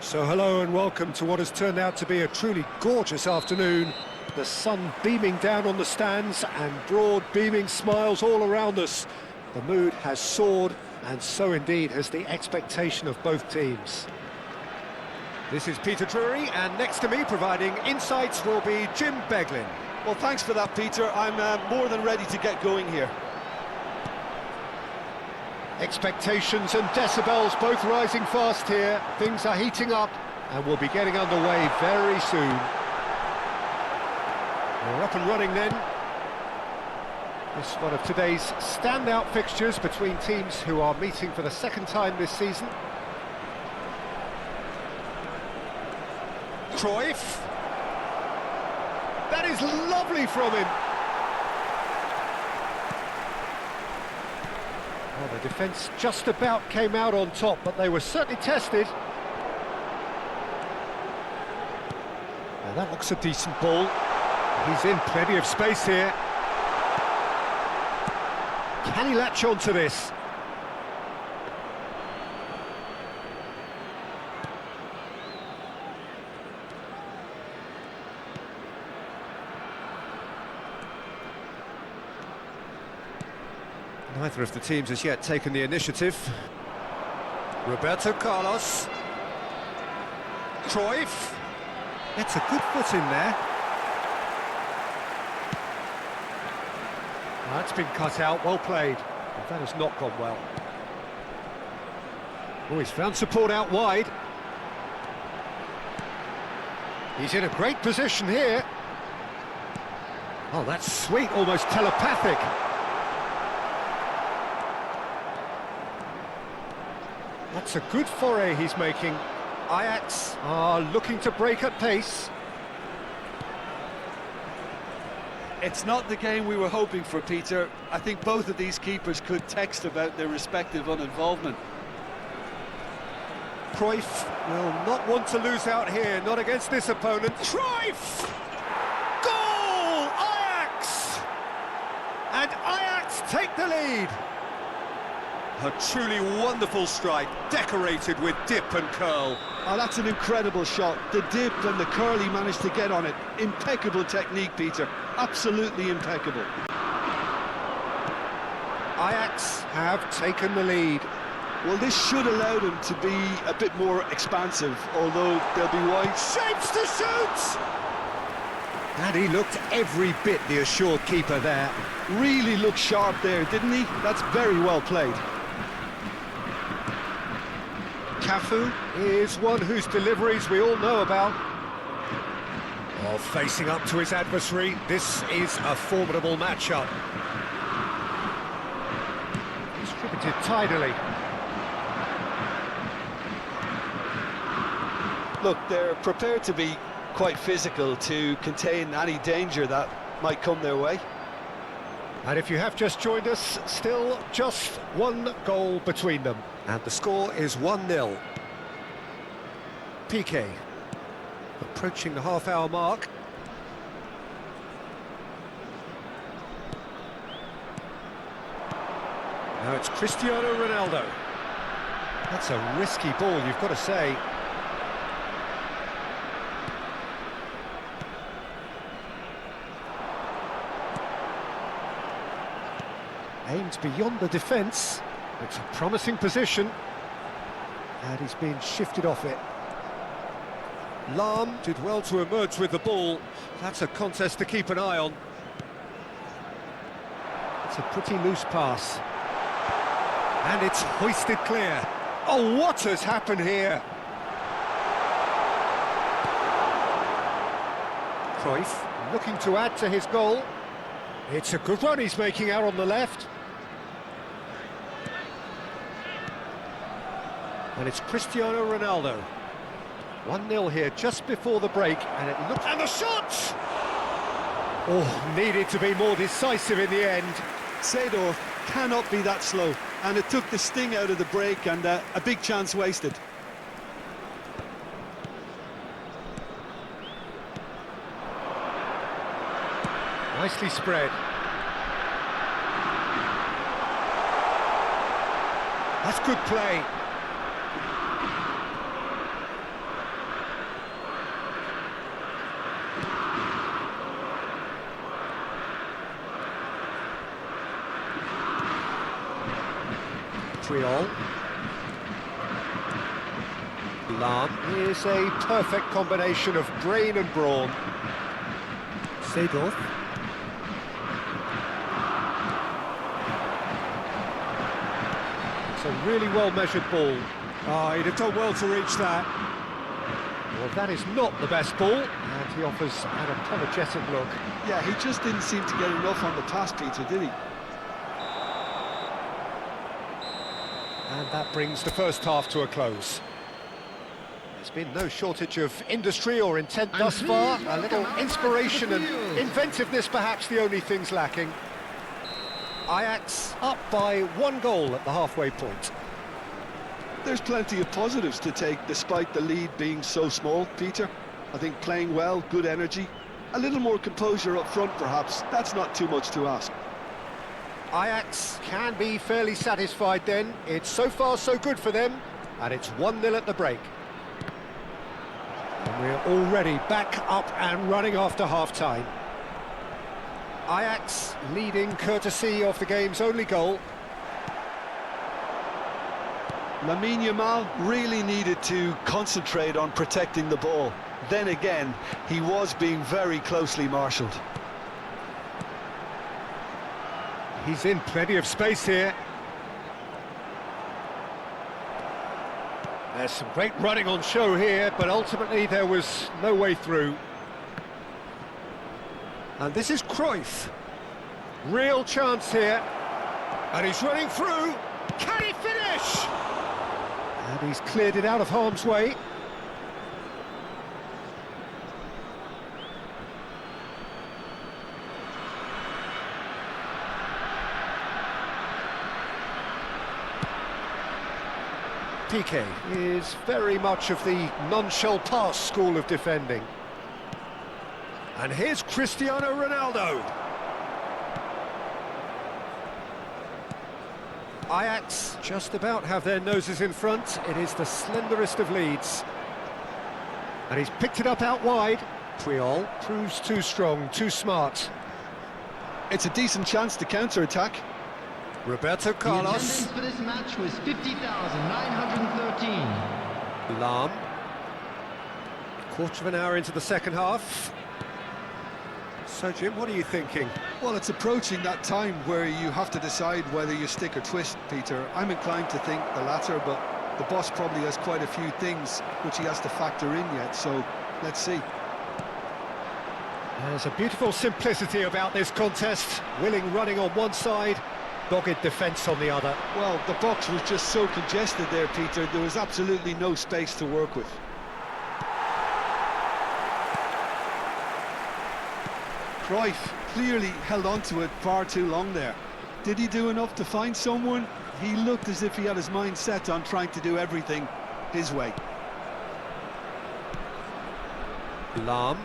So hello and welcome to what has turned out to be a truly gorgeous afternoon. The sun beaming down on the stands and broad beaming smiles all around us. The mood has soared, and so indeed has the expectation of both teams. This is Peter Drury, and next to me providing insights will be Jim Beglin. Well, thanks for that, Peter. I'm more than ready to get going here. Expectations and decibels both rising fast here. Things are heating up and we'll be getting underway very soon. We're up and running then. This is one of today's standout fixtures between teams who are meeting for the second time this season. Cruyff. That is lovely from him. Well, the defence just about came out on top, but they were certainly tested. Now that looks a decent ball. He's in plenty of space here. Can he latch on to this? Neither of the teams has yet taken the initiative. Roberto Carlos. Cruyff. It's a good foot in there. That's been cut out, well played. But that has not gone well. Oh, he's found support out wide. He's in a great position here. Oh, that's sweet, almost telepathic. That's a good foray he's making. Ajax are looking to break at pace. It's not the game we were hoping for, Peter. I think both of these keepers could text about their respective uninvolvement. Cruyff will not want to lose out here, not against this opponent. Cruyff! Goal! Ajax! And Ajax take the lead. A truly wonderful strike, decorated with dip and curl. Oh, that's an incredible shot. The dip and the curl he managed to get on it. Impeccable technique, Peter. Absolutely impeccable. Ajax have taken the lead. Well, this should allow them to be a bit more expansive, although they'll be wide. Shapes to shoot! And he looked every bit the assured keeper there. Really looked sharp there, didn't he? That's very well played. Cafu is one whose deliveries we all know about. Well, facing up to his adversary, this is a formidable matchup. Distributed tidily. Look, they're prepared to be quite physical to contain any danger that might come their way. And if you have just joined us, still just one goal between them. And the score is 1-0. Piqué, approaching the half-hour mark. Now it's Cristiano Ronaldo. That's a risky ball, you've got to say. Aims beyond the defence. It's a promising position. And he's been shifted off it. Lahm did well to emerge with the ball. That's a contest to keep an eye on. It's a pretty loose pass. And it's hoisted clear. Oh, what has happened here? Cruyff looking to add to his goal. It's a good run he's making out on the left. And it's Cristiano Ronaldo. 1-0 here just before the break, and it looks... And the shot! Oh, needed to be more decisive in the end. Seedorf cannot be that slow, and it took the sting out of the break, and a big chance wasted. Nicely spread. That's good play. Triol. Lam is a perfect combination of brain and brawn. Seedorf. It's a really well-measured ball. Oh, he'd have done well to reach that. Well, that is not the best ball, and he offers an apologetic look. Yeah, he just didn't seem to get enough on the pass, Peter, did he? And that brings the first half to a close. There's been no shortage of industry or intent thus far. A little inspiration and inventiveness, perhaps the only things lacking. Ajax up by 1 goal at the halfway point. There's plenty of positives to take despite the lead being so small, Peter. I think playing well, good energy, a little more composure up front perhaps. That's not too much to ask. Ajax can be fairly satisfied then. It's so far so good for them, and it's 1-0 at the break. And we're already back up and running after half-time. Ajax leading courtesy of the game's only goal. Lamine Yamal really needed to concentrate on protecting the ball. Then again, he was being very closely marshalled. He's in plenty of space here. There's some great running on show here, but ultimately there was no way through. And this is Cruyff. Real chance here. And he's running through. Can he finish? And he's cleared it out of harm's way. Piqué is very much of the non-shell pass school of defending. And here's Cristiano Ronaldo. Ajax just about have their noses in front. It is the slenderest of leads. And he's picked it up out wide. Triol proves too strong, too smart. It's a decent chance to counter-attack. Roberto Carlos. The attendance for this match was 50,913. Lam. Quarter of an hour into the second half. So, Jim, what are you thinking? Well, it's approaching that time where you have to decide whether you stick or twist, Peter. I'm inclined to think the latter, but the boss probably has quite a few things which he has to factor in yet, so let's see. There's a beautiful simplicity about this contest. Willing running on one side, dogged defence on the other. Well, the box was just so congested there, Peter. There was absolutely no space to work with. Cruyff clearly held on to it far too long there. Did he do enough to find someone? He looked as if he had his mind set on trying to do everything his way. Lam.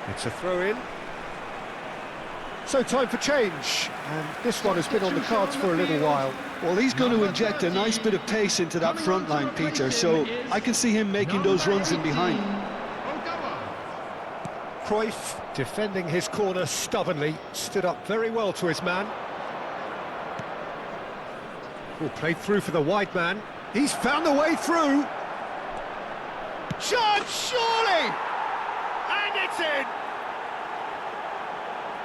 It's a throw-in. So time for change, and this one has been on the cards for a little while. Well, he's going to inject a nice bit of pace into that front line, Peter, so I can see him making those runs in behind. Cruyff, defending his corner stubbornly, stood up very well to his man. Played through for the wide man. He's found the way through. Chance, surely! And it's in!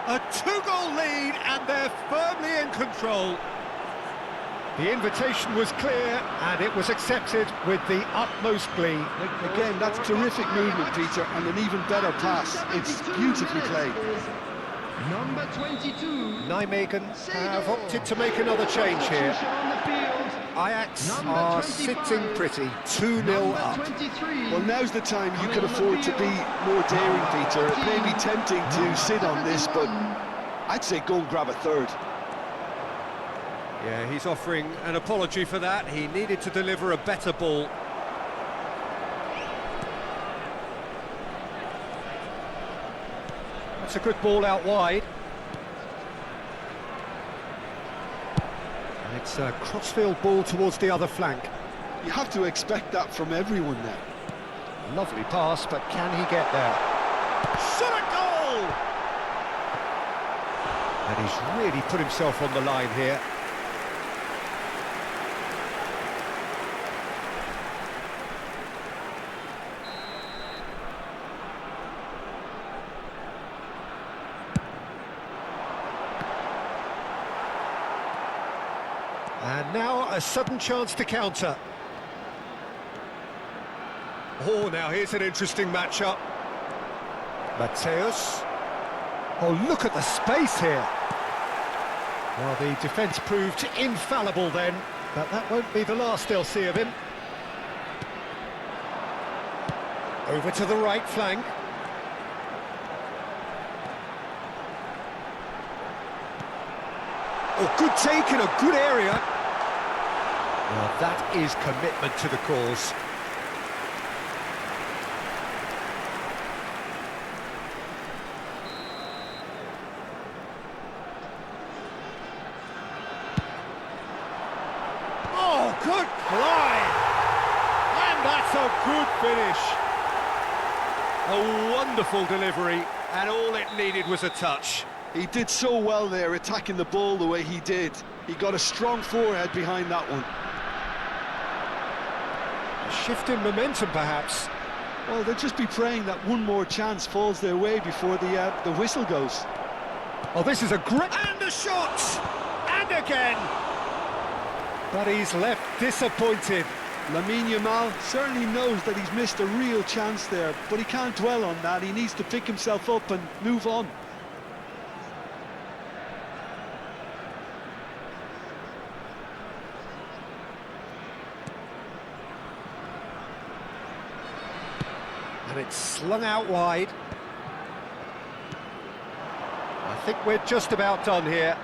A 2-goal lead, and they're firmly in control. The invitation was clear, and it was accepted with the utmost glee. Again, that's terrific movement, Peter, and an even better pass. It's beautifully played. Number 22. Nijmegen have opted to make another change here. Ajax are sitting pretty, 2-0 up. Well, now's the time you can afford to be more daring, Peter. It may be tempting to sit on this, but I'd say go and grab a third. Yeah, he's offering an apology for that. He needed to deliver a better ball. That's a good ball out wide. And it's a crossfield ball towards the other flank. You have to expect that from everyone there. Lovely pass, but can he get there? Shot a goal! And he's really put himself on the line here. And now a sudden chance to counter. Oh, now here's an interesting matchup. Mateus. Oh, look at the space here. Well, the defence proved infallible then, but that won't be the last they'll see of him. Over to the right flank. Oh, good take in a good area. Well, that is commitment to the cause. Oh, good fly! And that's a good finish. A wonderful delivery, and all it needed was a touch. He did so well there, attacking the ball the way he did. He got a strong forehead behind that one. A shift in momentum, perhaps. Well, they'll just be praying that one more chance falls their way before the whistle goes. Oh, this is a great... And a shot! And again! But he's left disappointed. Lamine Yamal certainly knows that he's missed a real chance there, but he can't dwell on that. He needs to pick himself up and move on. And it's slung out wide. I think we're just about done here.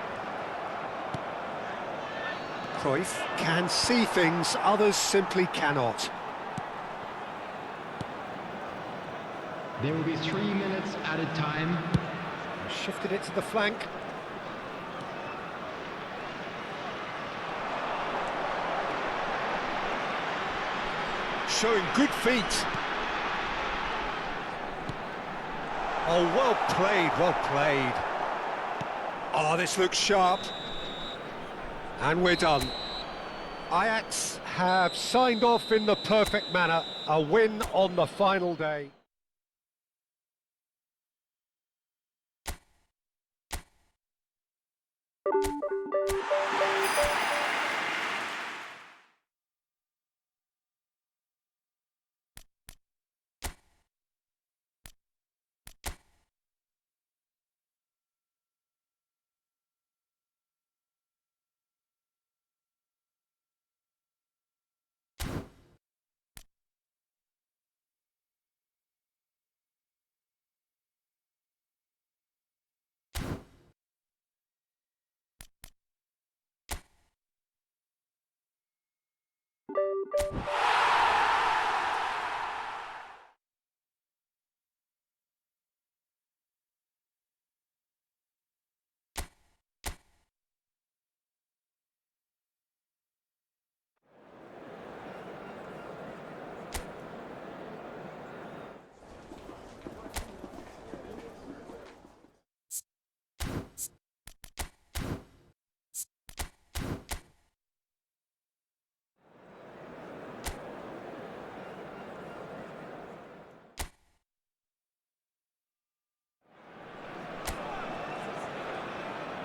Cruyff can see things others simply cannot. There will be 3 minutes added time. Shifted it to the flank. Showing good feet. Oh, well played, well played. Oh, this looks sharp. And we're done. Ajax have signed off in the perfect manner. A win on the final day.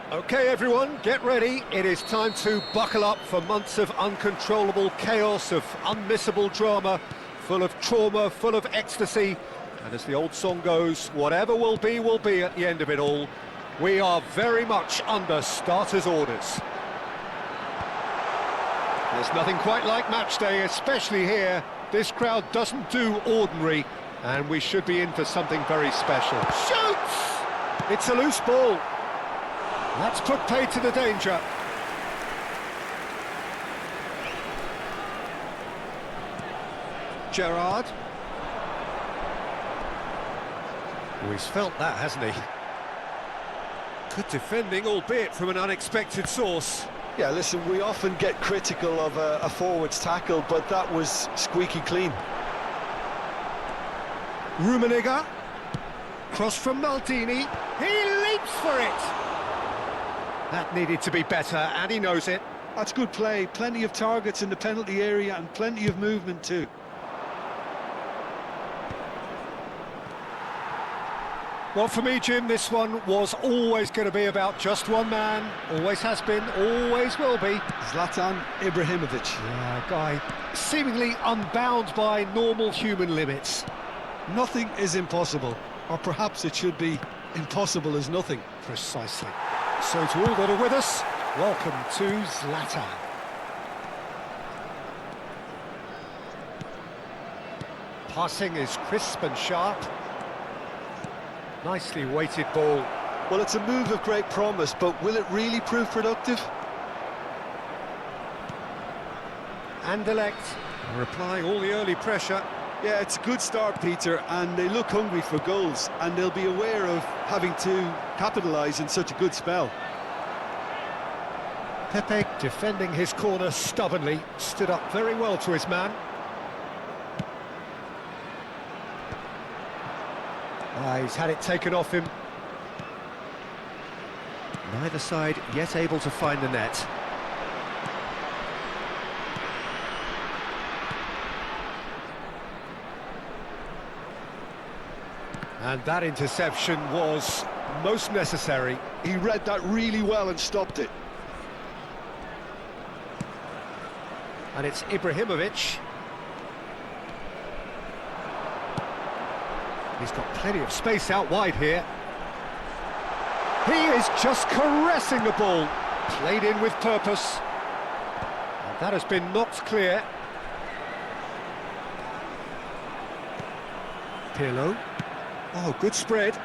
Okay, everyone, get ready. It is time to buckle up for months of uncontrollable chaos, of unmissable drama, full of trauma, full of ecstasy. And as the old song goes, whatever will be at the end of it all. We are very much under starters' orders. There's nothing quite like match day, especially here. This crowd doesn't do ordinary, and we should be in for something very special. Shoots! It's a loose ball. That's put pay to the danger. Gerrard. Oh, he's felt that, hasn't he? Good defending, albeit from an unexpected source. Yeah, listen, we often get critical of a forward's tackle, but that was squeaky clean. Rummenigge. Cross from Maldini. He leaps for it! That needed to be better, and he knows it. That's good play. Plenty of targets in the penalty area and plenty of movement too. Well, for me, Jim, this one was always going to be about just one man. Always has been, always will be. Zlatan Ibrahimovic. Yeah, a guy seemingly unbound by normal human limits. Nothing is impossible, or perhaps it should be impossible as nothing. Precisely. So to all that are with us, welcome to Zlatan. Passing is crisp and sharp. Nicely weighted ball. Well, it's a move of great promise, but will it really prove productive? Anderlecht are applying all the early pressure. Yeah, it's a good start, Peter, and they look hungry for goals, and they'll be aware of having to capitalise in such a good spell. Pepe defending his corner stubbornly, stood up very well to his man. He's had it taken off him. Neither side yet able to find the net. And that interception was most necessary. He read that really well and stopped it. And it's Ibrahimovic. He's got plenty of space out wide here. He is just caressing the ball. Played in with purpose. And that has been knocked clear. Pirlo. Oh, good spread.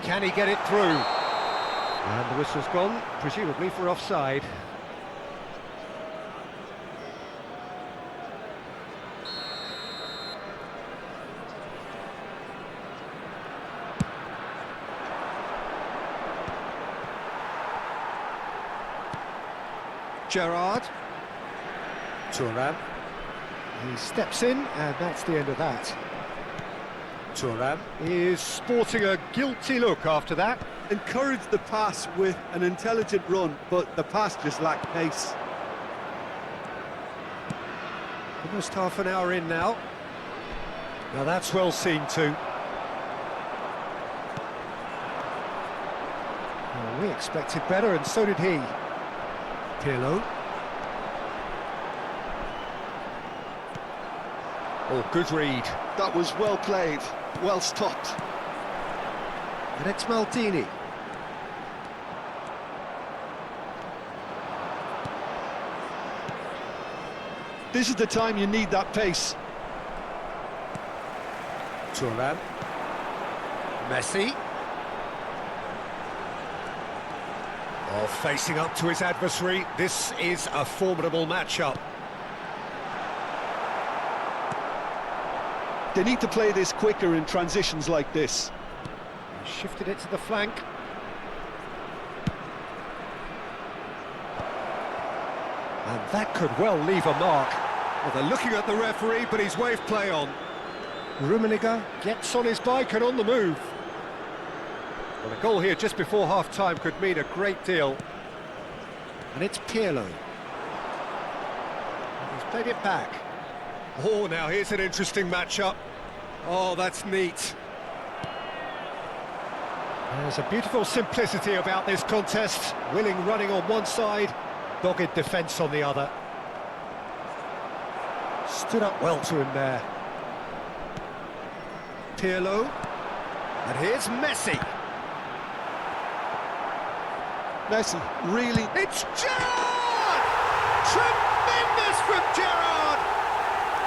Can he get it through? And the whistle's gone, presumably for offside. Gerrard. Thuram. He steps in, and that's the end of that. Thuram is sporting a guilty look after that. Encouraged the pass with an intelligent run, but the pass just lacked pace. Almost half an hour in now. Now that's well seen too. Well, we expected better, and so did he. Pirlo. Oh, good read. That was well played, well stopped. And it's Maldini. This is the time you need that pace. Thuram. Messi. Oh, facing up to his adversary. This is a formidable matchup. They need to play this quicker in transitions like this. He shifted it to the flank. And that could well leave a mark. Well, they're looking at the referee, but he's waved play on. Rummenigge gets on his bike and on the move. Well, a goal here just before half-time could mean a great deal. And it's Pirlo. He's played it back. Oh, now here's an interesting matchup. Oh, that's neat. There's a beautiful simplicity about this contest. Willing running on one side, dogged defence on the other. Stood up well to him there. Pirlo. And here's Messi. Messi, really? It's Gerrard! Tremendous from Gerrard!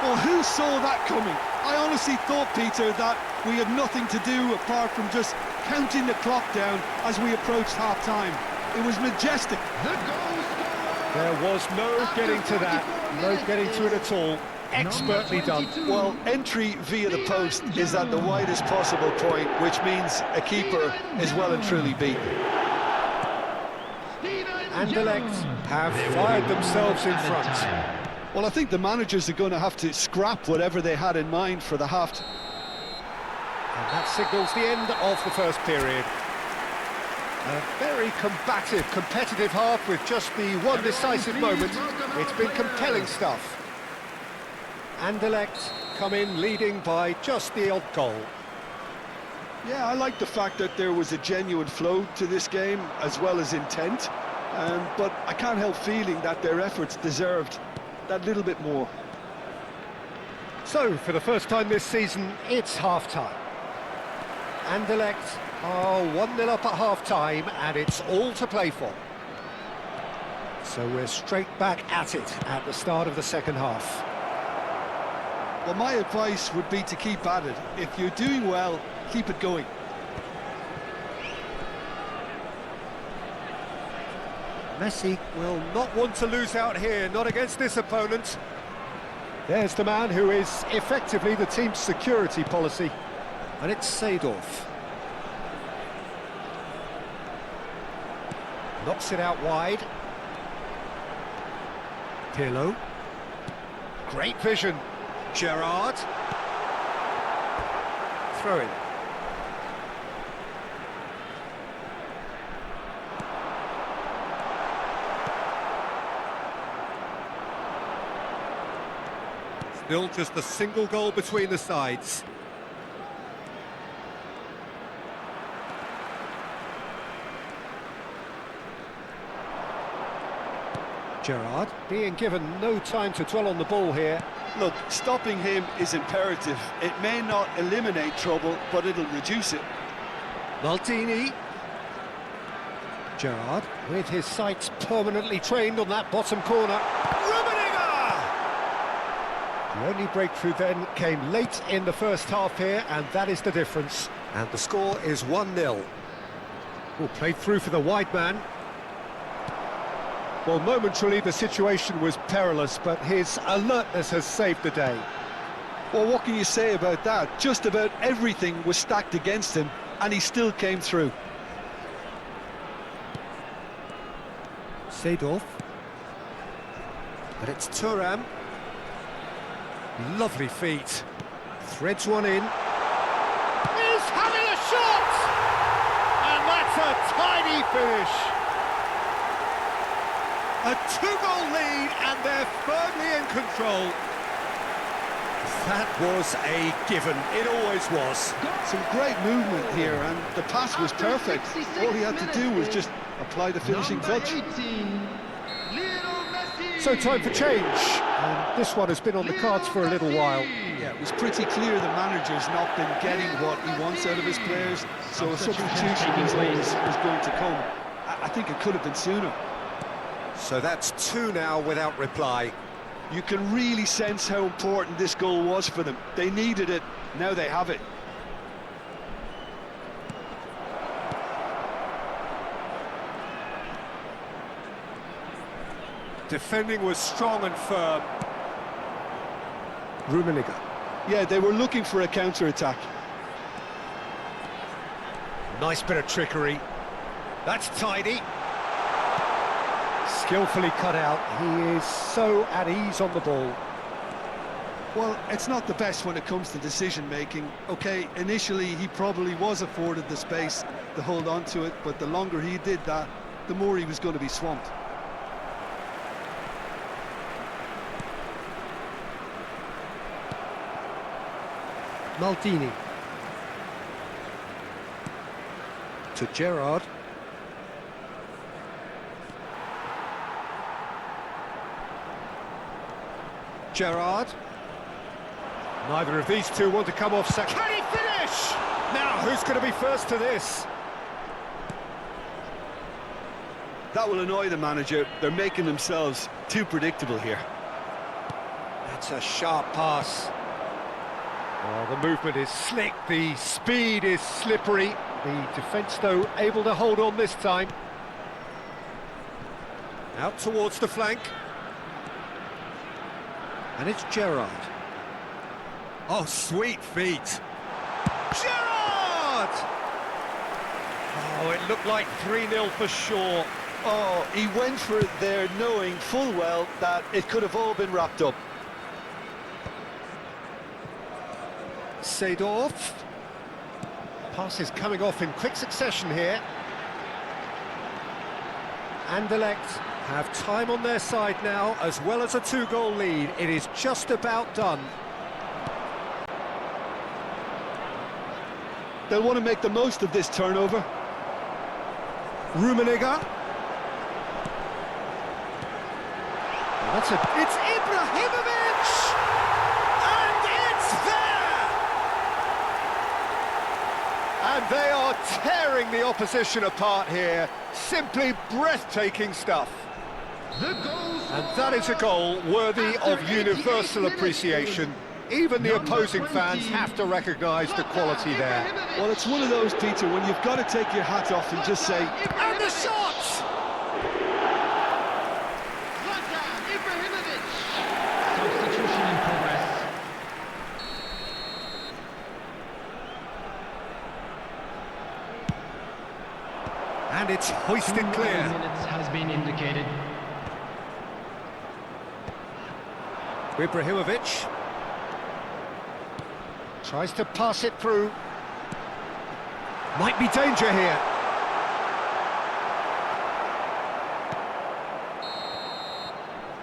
Well, who saw that coming? I honestly thought, Peter, that we had nothing to do apart from just counting the clock down as we approached half-time. It was majestic. There was no getting to that, no getting to it at all. Expertly done. Well, entry via the post is at the widest possible point, which means a keeper is well and truly beaten. Anderlecht have fired themselves in front. Well, I think the managers are going to have to scrap whatever they had in mind for the half. And that signals the end of the first period. A very combative, competitive half with just the one decisive moment. It's been compelling stuff. Anderlecht come in leading by just the odd goal. Yeah, I like the fact that there was a genuine flow to this game as well as intent, but I can't help feeling that their efforts deserved that little bit more. So, for the first time this season, it's half-time. Anderlecht are 1-0 up at half-time, and it's all to play for. So we're straight back at it at the start of the second half. Well, my advice would be to keep at it. If you're doing well, keep it going. Messi will not want to lose out here, not against this opponent. There's the man who is effectively the team's security policy, and it's Seedorf. Knocks it out wide. Pirlo. Great vision. Gerrard. Throw in. Still just a single goal between the sides. Gerrard being given no time to dwell on the ball here. Look, stopping him is imperative. It may not eliminate trouble, but it'll reduce it. Maldini. Gerrard with his sights permanently trained on that bottom corner. The only breakthrough then came late in the first half here, and that is the difference. And the score is 1-0. Well, played through for the wide man. Well, momentarily the situation was perilous, but his alertness has saved the day. Well, what can you say about that? Just about everything was stacked against him, and he still came through. Seedorf. But it's Thuram. Lovely feet. Threads one in. He's having a shot! And that's a tiny finish. A two-goal lead, and they're firmly in control. That was a given. It always was. Some great movement here, and the pass was perfect. All he had to do was just apply the finishing touch. So time for change, and this one has been on the cards for a little while. Yeah, it was pretty clear the manager's not been getting what he wants out of his players, so a substitution was going to come. I think it could have been sooner. So that's two now without reply. You can really sense how important this goal was for them. They needed it, now they have it. Defending was strong and firm. Rummenigge. Yeah, they were looking for a counter-attack. Nice bit of trickery. That's tidy. Skillfully cut out. He is so at ease on the ball. Well, it's not the best when it comes to decision-making. Okay, initially he probably was afforded the space to hold on to it, but the longer he did that, the more he was going to be swamped. Maldini. To Gerrard. Gerrard. Neither of these two want to come off. Can he finish? Now, who's going to be first to this? That will annoy the manager. They're making themselves too predictable here. That's a sharp pass. Oh, the movement is slick, the speed is slippery. The defence, though, able to hold on this time. Out towards the flank. And it's Gerrard. Oh, sweet feet. Gerrard! Oh, it looked like 3-0 for sure. Oh, he went for it there knowing full well that it could have all been wrapped up. Seedorf. Passes coming off in quick succession here. Anderlecht have time on their side now, as well as a 2-goal lead. It is just about done. They'll want to make the most of this turnover. Rummenigge. It's Ibrahimovic! And it's there! And they are tearing the opposition apart here. Simply breathtaking stuff. And that is a goal worthy of universal appreciation. Even the opposing fans have to recognise the quality there. Well, it's one of those, Peter, when you've got to take your hat off and just say... And the shot! Substitution in progress. And it's hoisted clear. Minutes has been indicated. Ibrahimovic tries to pass it through. Might be danger here.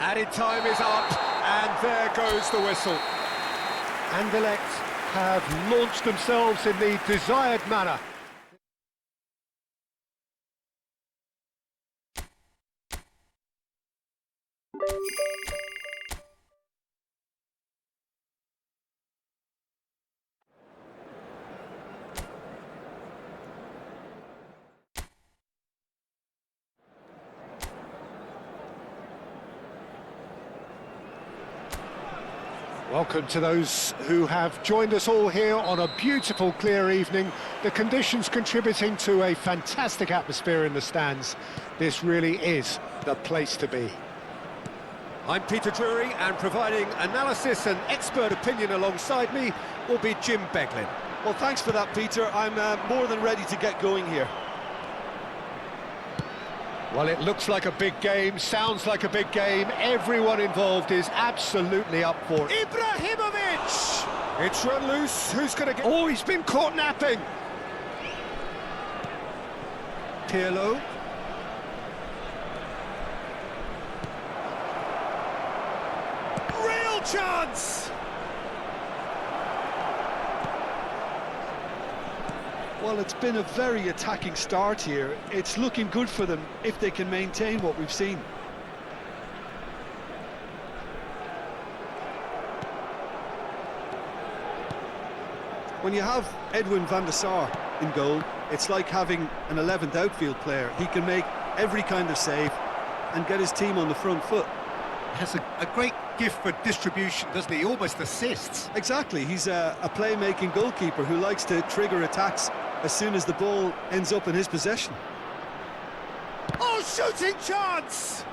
Added time is up, and there goes the whistle. Anderlecht have launched themselves in the desired manner. Welcome to those who have joined us all here on a beautiful, clear evening. The conditions contributing to a fantastic atmosphere in the stands. This really is the place to be. I'm Peter Drury, and providing analysis and expert opinion alongside me will be Jim Beglin. Well, thanks for that, Peter. I'm more than ready to get going here. Well, it looks like a big game, sounds like a big game. Everyone involved is absolutely up for it. Ibrahimovic! It's run loose. Who's going to get... Oh, he's been caught napping. Pirlo. Real chance! Well, it's been a very attacking start here. It's looking good for them if they can maintain what we've seen. When you have Edwin van der Sar in goal, it's like having an 11th outfield player. He can make every kind of save and get his team on the front foot. Has a great gift for distribution, doesn't he? Almost assists. Exactly, he's a playmaking goalkeeper who likes to trigger attacks as soon as the ball ends up in his possession. Oh, shooting chance!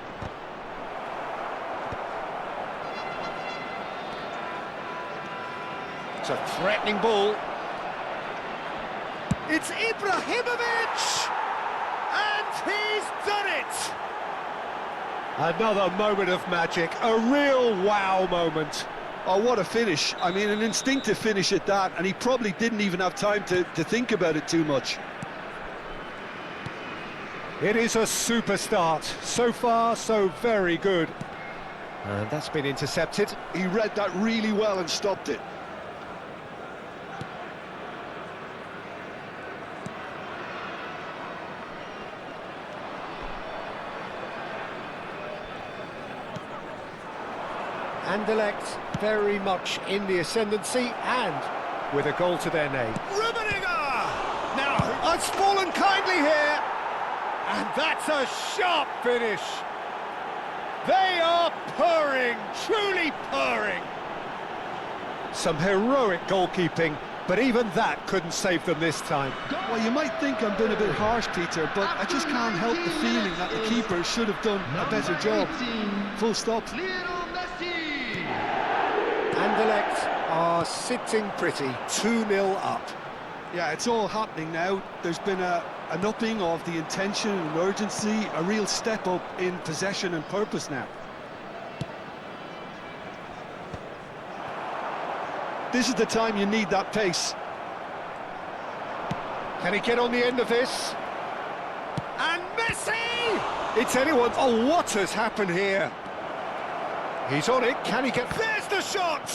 It's a threatening ball. It's Ibrahimovic! And he's done it! Another moment of magic, a real wow moment. Oh, what a finish. I mean, an instinctive finish at that, and he probably didn't even have time to think about it too much. It is a super start. So far, so very good. And that's been intercepted. He read that really well and stopped it. Anderlecht very much in the ascendancy and with a goal to their name. Rummenigge! Now, it's fallen kindly here. And that's a sharp finish. They are purring, truly purring. Some heroic goalkeeping, but even that couldn't save them this time. Well, you might think I'm being a bit harsh, Peter, but I just can't help the feeling that the keeper should have done a better job. Full stop. Anderlecht are sitting pretty, 2-0 up. Yeah, it's all happening now. There's been a an upping of the intention and urgency, a real step up in possession and purpose now. This is the time you need that pace. Can he get on the end of this? And Messi! It's anyone. Oh, what has happened here? He's on it. Can he get... There's the shot!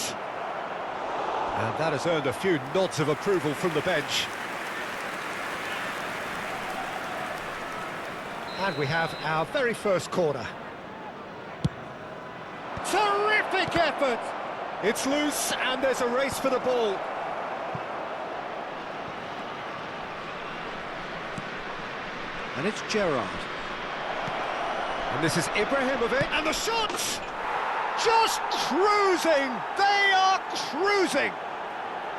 And that has earned a few nods of approval from the bench. And we have our very first corner. Terrific effort! It's loose, and there's a race for the ball. And it's Gerrard. And this is Ibrahimovic, and the shot! Just cruising! They are cruising!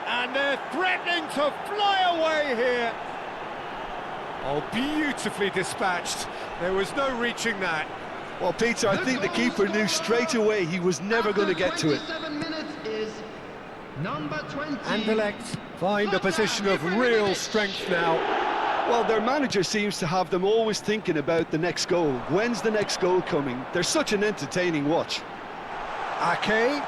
And they're threatening to fly away here. Oh, beautifully dispatched. There was no reaching that. Well, Peter, I think the keeper knew straight away he was never going to get to it. Anderlecht find a position of real strength now. Well, their manager seems to have them always thinking about the next goal. When's the next goal coming? They're such an entertaining watch. Ake.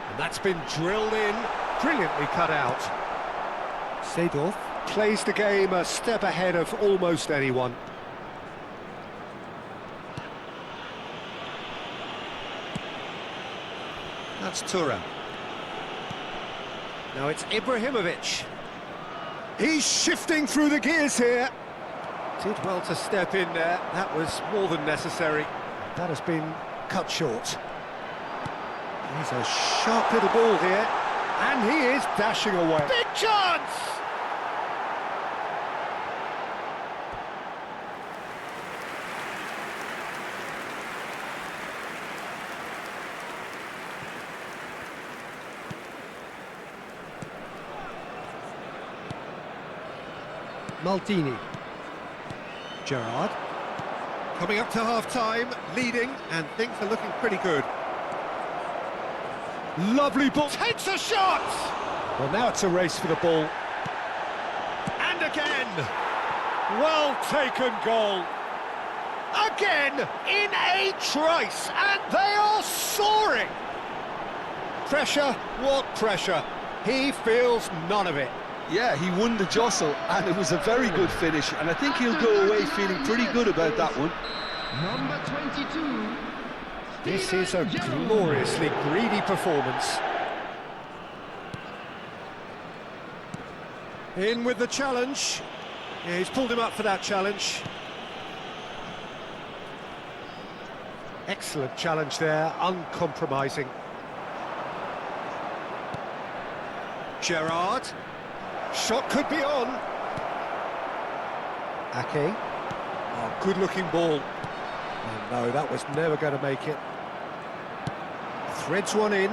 And that's been drilled in, brilliantly cut out. Seedorf plays the game a step ahead of almost anyone. That's Thuram. Now it's Ibrahimovic. He's shifting through the gears here. Did well to step in there. That was more than necessary. That has been cut short. He's a sharp little ball here. And he is dashing away. Big chance! Maldini. Gerrard. Coming up to half-time, leading, and things are looking pretty good. Lovely ball. Takes a shot! Well, now it's a race for the ball. And again! Well taken goal. Again, in a trice, and they are soaring! Pressure, what pressure? He feels none of it. Yeah, he won the jostle, and it was a very good finish, and I think he'll go away feeling pretty good about that one. Number 22. This is a gloriously greedy performance. In with the challenge. Yeah, he's pulled him up for that challenge. Excellent challenge there, uncompromising. Gerrard. Shot could be on. Ake. Oh, good-looking ball. Oh, no, that was never going to make it. Threads one in.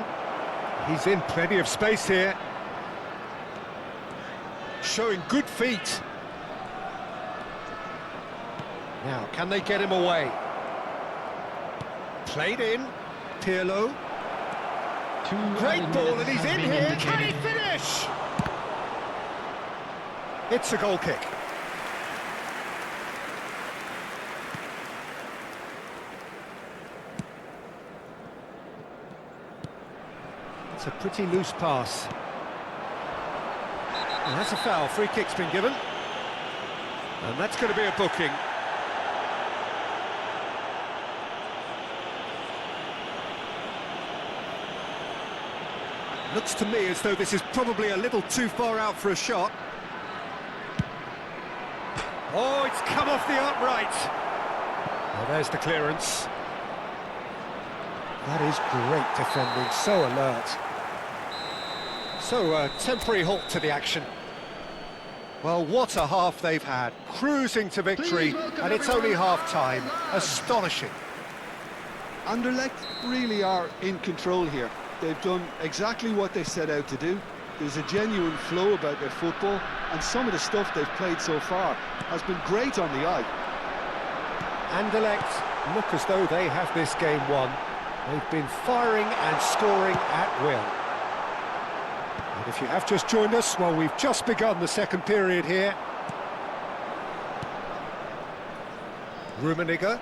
He's in plenty of space here. Showing good feet. Now, can they get him away? Played in. Pirlo. Great ball, and he's in here. Can he finish? It's a goal kick. It's a pretty loose pass. And that's a foul. Free kick's been given. And that's going to be a booking. Looks to me as though this is probably a little too far out for a shot. Oh, it's come off the upright. Well, there's the clearance. That is great defending, so alert. So, a temporary halt to the action. Well, what a half they've had. Cruising to victory, and it's only half-time. Astonishing. Anderlecht really are in control here. They've done exactly what they set out to do. There's a genuine flow about their football, and some of the stuff they've played so far has been great on the eye. Anderlecht look as though they have this game won. They've been firing and scoring at will. And if you have just joined us, well, we've just begun the second period here. Rummenigge.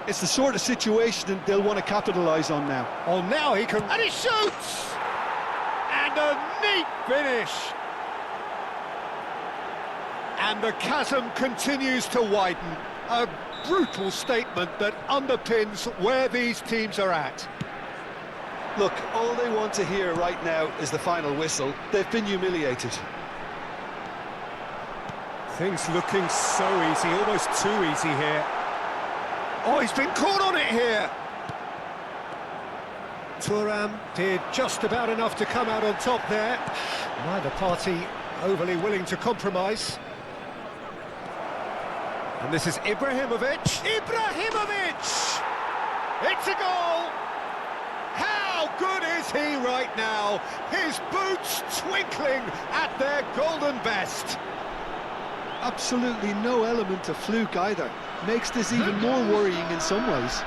It's the sort of situation that they'll want to capitalise on now. Oh, now he can... And he shoots! And a neat finish! And the chasm continues to widen. A brutal statement that underpins where these teams are at. Look, all they want to hear right now is the final whistle. They've been humiliated. Things looking so easy, almost too easy here. Oh, he's been caught on it here! Thuram did just about enough to come out on top there. Neither party overly willing to compromise. And this is Ibrahimovic. Ibrahimovic! It's a goal! How good is he right now? His boots twinkling at their golden best. Absolutely no element of fluke either. Makes this even more worrying in some ways.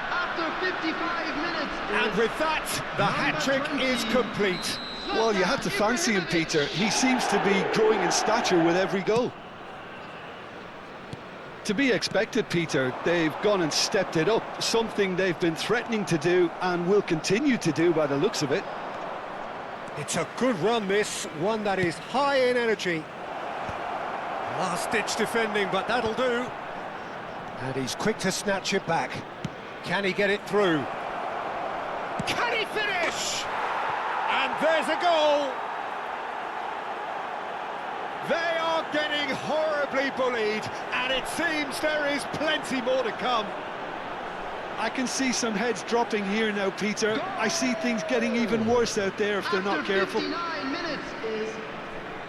After 55 minutes. And with that, the hat-trick is complete. Well, you had to fancy him, Peter. He seems to be growing in stature with every goal. To be expected, Peter. They've gone and stepped it up, something they've been threatening to do and will continue to do by the looks of it. It's a good run, this, one that is high in energy. Last-ditch defending, but that'll do. And he's quick to snatch it back. Can he get it through? Can he finish? And there's a goal! They are getting horribly bullied, and it seems there is plenty more to come. I can see some heads dropping here now, Peter. I see things getting even worse out there if they're not careful. 59 minutes is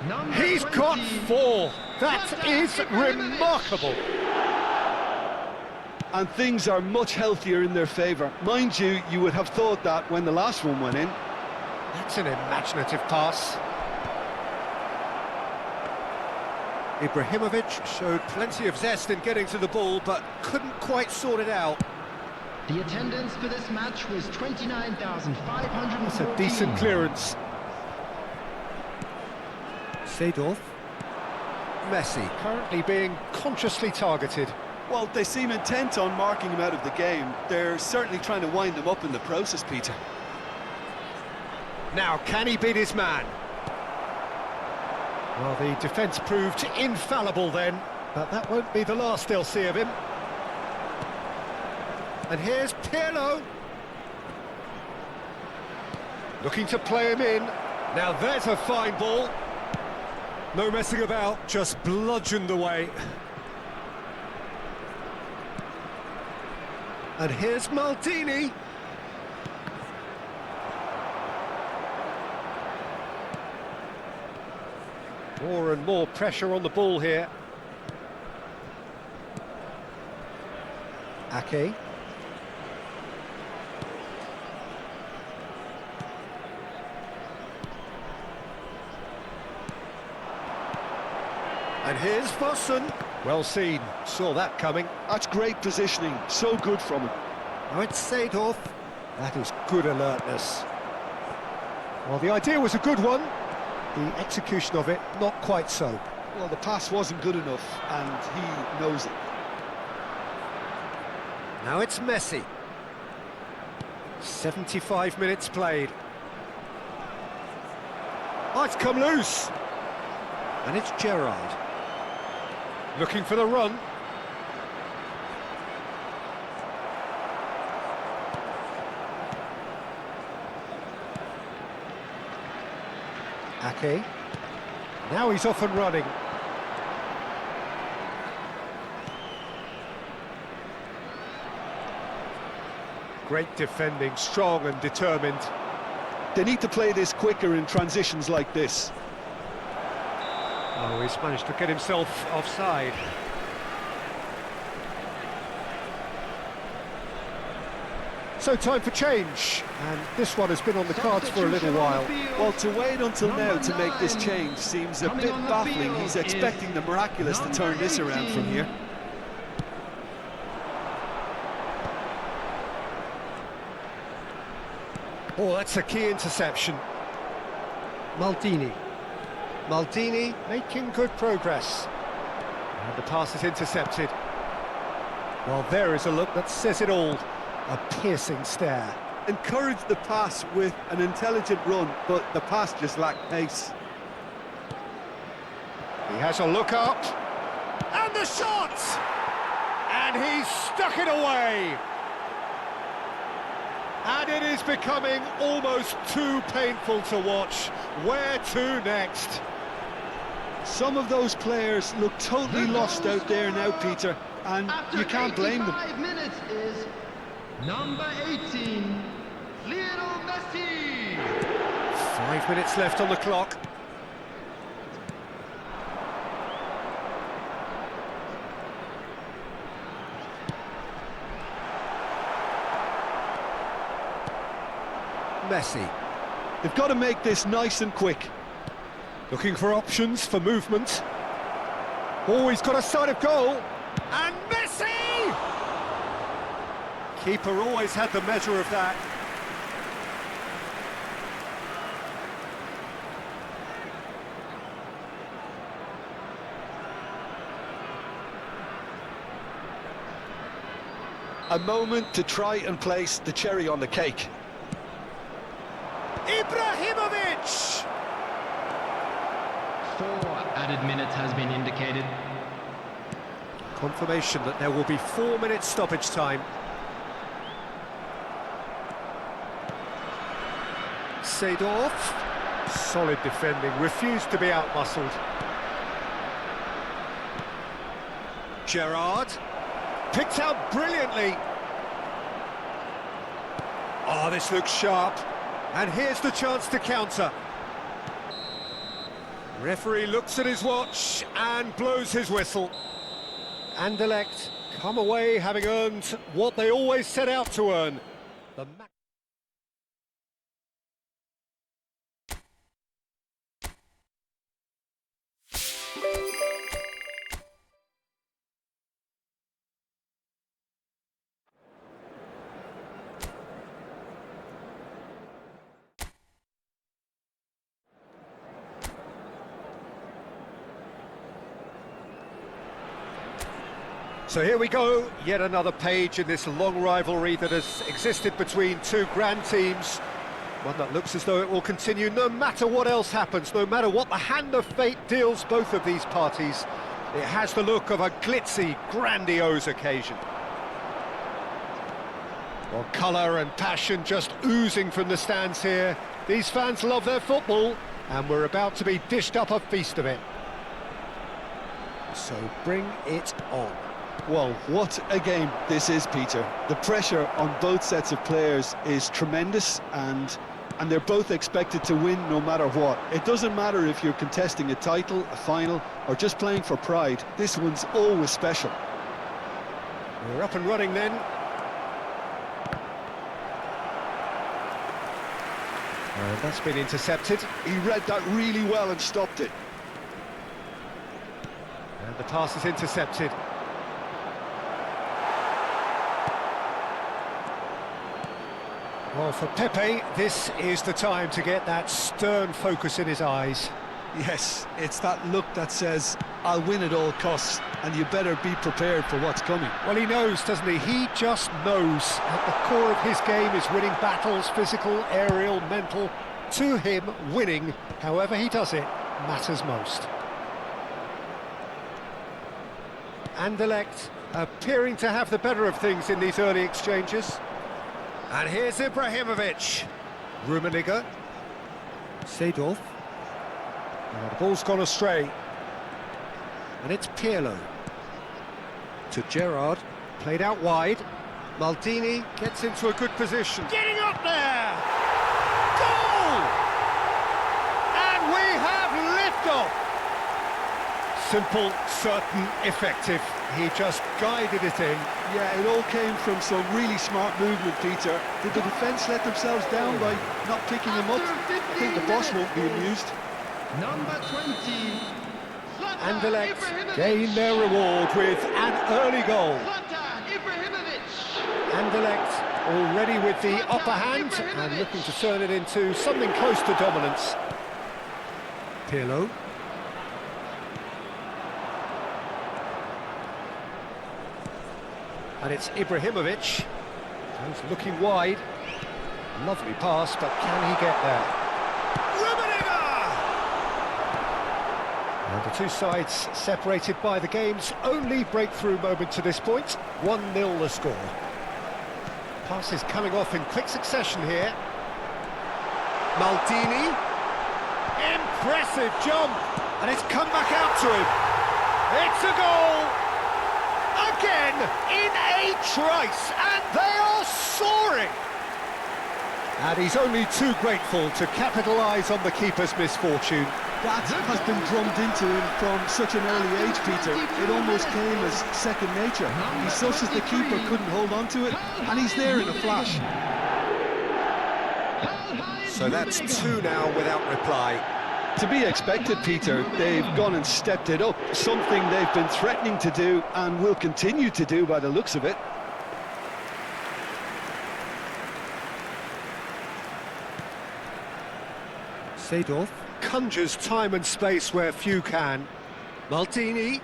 number He's 20. got 4. That is remarkable. And things are much healthier in their favour. Mind you, you would have thought that when the last one went in. That's an imaginative pass. Ibrahimovic showed plenty of zest in getting to the ball, but couldn't quite sort it out. The attendance for this match was 29,500. That's a decent clearance. Seedorf. Messi currently being consciously targeted. Well, they seem intent on marking him out of the game. They're certainly trying to wind him up in the process, Peter. Now, can he beat his man? Well, the defence proved infallible then, but that won't be the last they'll see of him. And here's Pirlo. Looking to play him in. Now there's a fine ball. No messing about, just bludgeoned away. And here's Maldini. More and more pressure on the ball here. Ake. And here's Fossen. Well seen, saw that coming. That's great positioning, so good from him. Now it's Seedorf. That is good alertness. Well, the idea was a good one. The execution of it, not quite so. Well, the pass wasn't good enough, and he knows it. Now it's Messi. 75 minutes played. Oh, it's come loose. And it's Gerrard. Looking for the run. Ake. Now he's off and running. Great defending, strong and determined. They need to play this quicker in transitions like this. Oh, he's managed to get himself offside. So time for change, and this one has been on the cards for a little while. Well, to wait until now to make this change seems a bit baffling. He's expecting the miraculous to turn this around from here. Oh, that's a key interception. Maldini. Maldini making good progress. And the pass is intercepted. Well, there is a look that says it all. A piercing stare. Encouraged the pass with an intelligent run, but the pass just lacked pace. He has a look up, and the shot! And he's stuck it away! And it is becoming almost too painful to watch. Where to next? Some of those players look totally lost out there now, Peter, and you can't blame them. 5 minutes is number 18, Lionel Messi. 5 minutes left on the clock. Messi. They've got to make this nice and quick. Looking for options for movement. Oh, he's got a sight of goal. And Messi! Keeper always had the measure of that. A moment to try and place the cherry on the cake. Ibrahimovic! 4 added minutes has been indicated. Confirmation that there will be 4 minutes stoppage time. Seedorf. Solid defending, refused to be outmuscled. Gerrard. Picked out brilliantly. Oh, this looks sharp. And here's the chance to counter. Referee looks at his watch and blows his whistle. Anderlecht come away having earned what they always set out to earn. The So here we go, yet another page in this long rivalry that has existed between two grand teams. One that looks as though it will continue no matter what else happens, no matter what the hand of fate deals both of these parties. It has the look of a glitzy, grandiose occasion. Well, colour and passion just oozing from the stands here. These fans love their football, and we're about to be dished up a feast of it. So bring it on. Well, what a game this is, Peter. The pressure on both sets of players is tremendous, and they're both expected to win no matter what. It doesn't matter if you're contesting a title, a final, or just playing for pride. This one's always special. We're up and running then. And that's been intercepted. He read that really well and stopped it. And the pass is intercepted. Well, for Pepe, this is the time to get that stern focus in his eyes. Yes, it's that look that says, I'll win at all costs, and you better be prepared for what's coming. Well, he knows, doesn't he? He just knows. At the core of his game is winning battles, physical, aerial, mental. To him, winning, however he does it, matters most. Anderlecht appearing to have the better of things in these early exchanges. And here's Ibrahimovic. Rummenigge. Seedorf. The ball's gone astray. And it's Pirlo. To Gerrard. Played out wide. Maldini gets into a good position. Getting up there! Goal! And we have liftoff! Simple, certain, effective. He just guided it in. Yeah, it all came from some really smart movement, Peter. Did the defence let themselves down by not picking him up? I think the boss won't be amused. Number 20, Anderlecht gain their reward with an early goal. Anderlecht already with the upper hand and looking to turn it into something close to dominance. Pirlo. And it's Ibrahimovic. He's looking wide. Lovely pass, but can he get there? And the two sides separated by the game's only breakthrough moment to this point. 1-0 the score. Passes coming off in quick succession here. Maldini. Impressive jump. And it's come back out to him. It's a goal. Again, in a trice. And they are soaring. And he's only too grateful to capitalise on the keeper's misfortune. That has been drummed into him from such an early age, Peter. It almost came as second nature. He's such as the keeper couldn't hold on to it, and he's there in a flash. So that's two now without reply. To be expected, Peter. They've gone and stepped it up, something they've been threatening to do and will continue to do by the looks of it. Seedorf conjures time and space where few can. Maldini.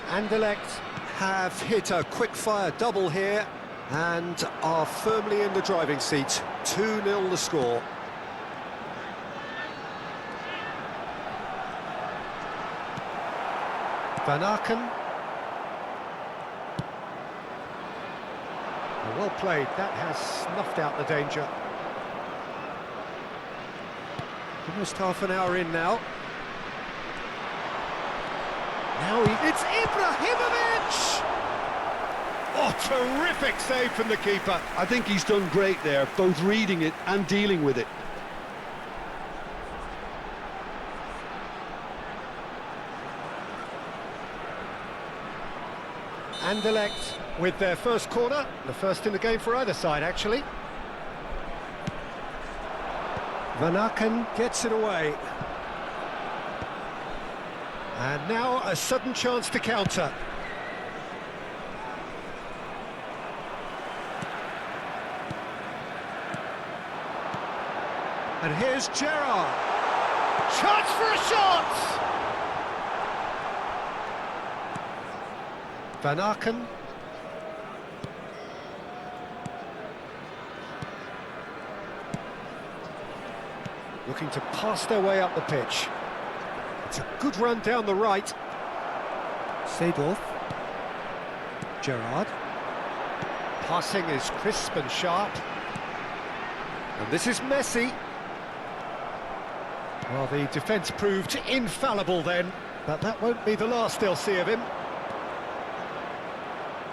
Anderlecht have hit a quick-fire double here and are firmly in the driving seat. 2-0 the score. Van Aken. Well played, that has snuffed out the danger. Almost half an hour in now. It's Ibrahimovic! Oh, terrific save from the keeper. I think he's done great there, both reading it and dealing with it. Anderlecht with their first corner, the first in the game for either side, actually. Van Aken gets it away. And now a sudden chance to counter. And here's Gerrard. Chance for a shot! Van Aken. Looking to pass their way up the pitch. It's a good run down the right. Seedorf. Gerrard. Passing is crisp and sharp. And this is Messi. Well, the defence proved infallible then, but that won't be the last they'll see of him.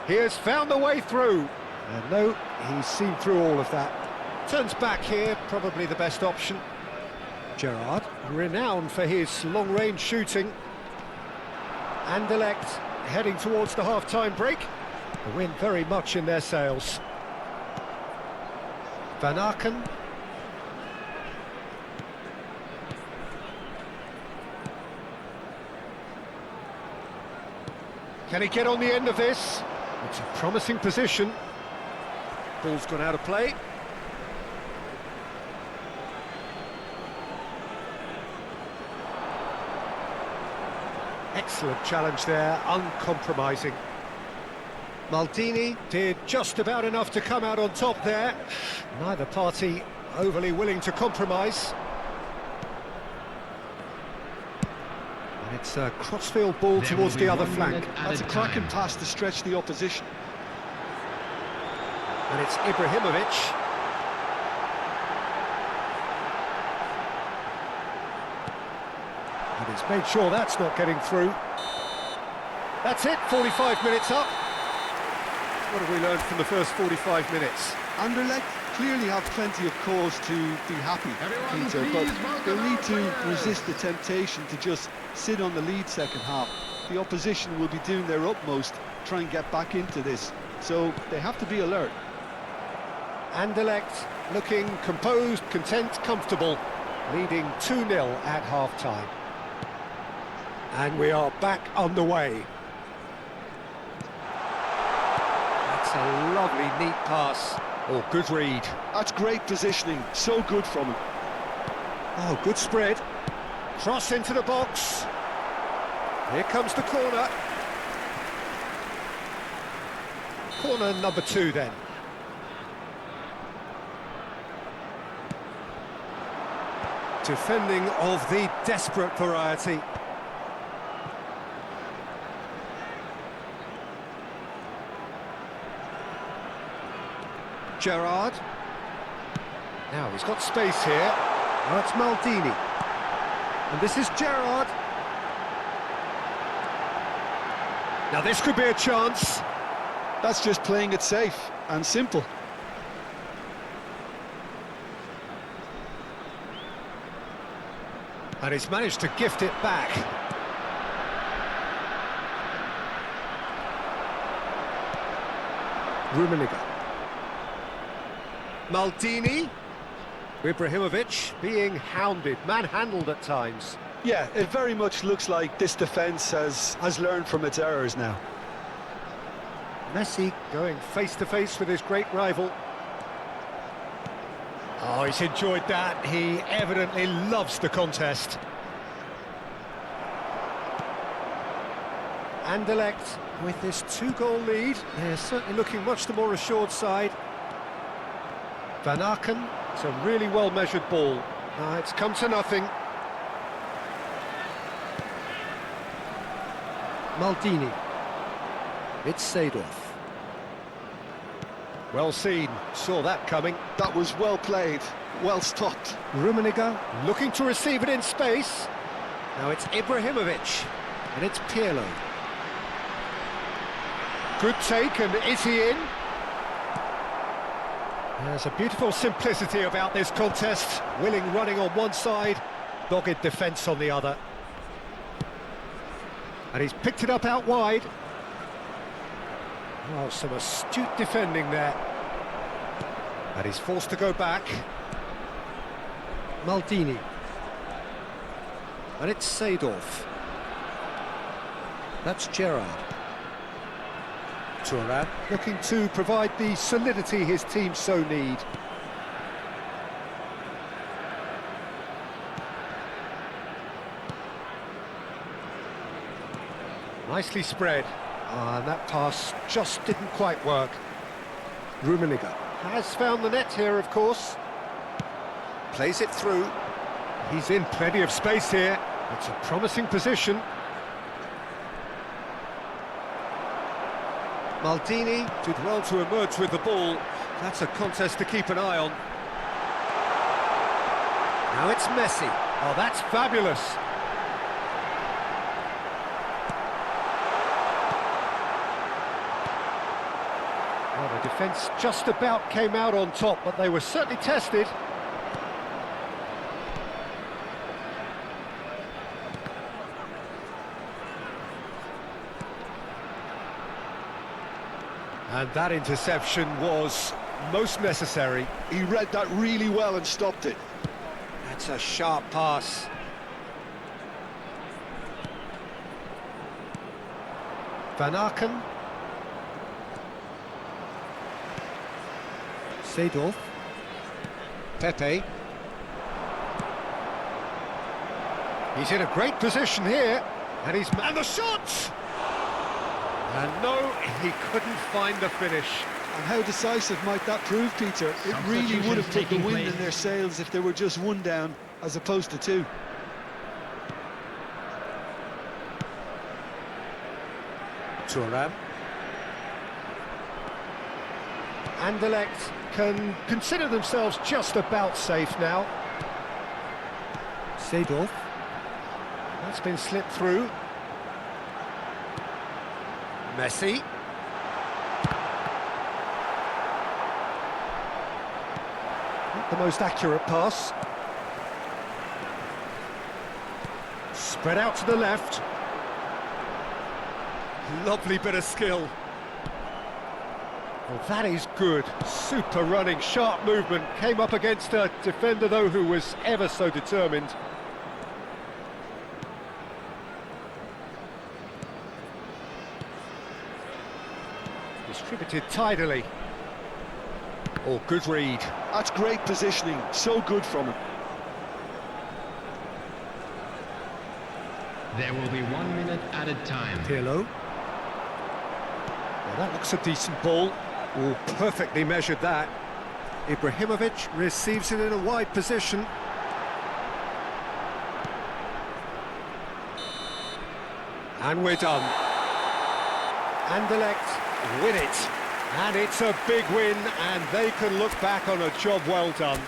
He has found the way through. And no, he's seen through all of that. Turns back here, probably the best option. Gerrard, renowned for his long-range shooting. Anderlecht heading towards the half-time break. The wind very much in their sails. Van Aken. Can he get on the end of this? It's a promising position. Ball's gone out of play. Excellent challenge there, uncompromising. Maldini did just about enough to come out on top there. Neither party overly willing to compromise. And it's a crossfield ball towards the other flank. That's a cracking pass to stretch the opposition. And it's Ibrahimovic. And he's made sure that's not getting through. That's it, 45 minutes up. What have we learned from the first 45 minutes? Anderlecht clearly have plenty of cause to be happy, Peter, but they'll need to resist the temptation to just sit on the lead second half. The opposition will be doing their utmost to try and get back into this, so they have to be alert. Anderlecht looking composed, content, comfortable, leading 2-0 at half-time. And we are back underway. That's a lovely, neat pass. Oh, good read. That's great positioning, so good from him. Oh, good spread. Cross into the box. Here comes the corner. Corner number 2 then. Defending of the desperate variety. Gerrard. Now he's got space here. Now it's Maldini. And this is Gerrard. Now this could be a chance. That's just playing it safe and simple. And he's managed to gift it back. Rummenigge. Maldini. Ibrahimovic being hounded, manhandled at times. Yeah, it very much looks like this defence has learned from its errors now. Messi going face-to-face with his great rival. Oh, he's enjoyed that. He evidently loves the contest. Anderlecht with this 2-goal lead. They're certainly looking much the more assured side. Van Aken, it's a really well-measured ball. It's come to nothing. Maldini. It's Seedorf. Well seen, saw that coming. That was well played, well stopped. Rummenigge looking to receive it in space. Now it's Ibrahimovic, and it's Pirlo. Good take, and is he in? There's a beautiful simplicity about this contest. Willing running on one side, dogged defence on the other. And he's picked it up out wide. Oh, some astute defending there. And he's forced to go back. Maldini. And it's Seedorf. That's Gerrard. Thuram looking to provide the solidity his team so need. Nicely spread. And that pass just didn't quite work. Rummenigge has found the net here, of course. Plays it through. He's in plenty of space here. It's a promising position. Maldini did well to emerge with the ball. That's a contest to keep an eye on. Now it's Messi. Oh, that's fabulous. Well, the defence just about came out on top, but they were certainly tested. And that interception was most necessary. He read that really well and stopped it. That's a sharp pass. Van Aken. Seedorf. Pepe. He's in a great position here. And the shot! And no, he couldn't find the finish. And how decisive might that prove, Peter? It really would have put the wind in their sails if they were just one down, as opposed to two. Thuram. Anderlecht can consider themselves just about safe now. Seedorf. That's been slipped through. Messi. Not the most accurate pass. Spread out to the left. Lovely bit of skill. Well, that is good. Super running, sharp movement. Came up against a defender, though, who was ever so determined. Distributed tidily. Oh, good read. That's great positioning. So good from him. There will be 1 minute added time. Pirlo. Well, That looks a decent ball. Oh, perfectly measured that. Ibrahimovic receives it in a wide position. And we're done. Anderlecht win it. And it's a big win, and they can look back on a job well done.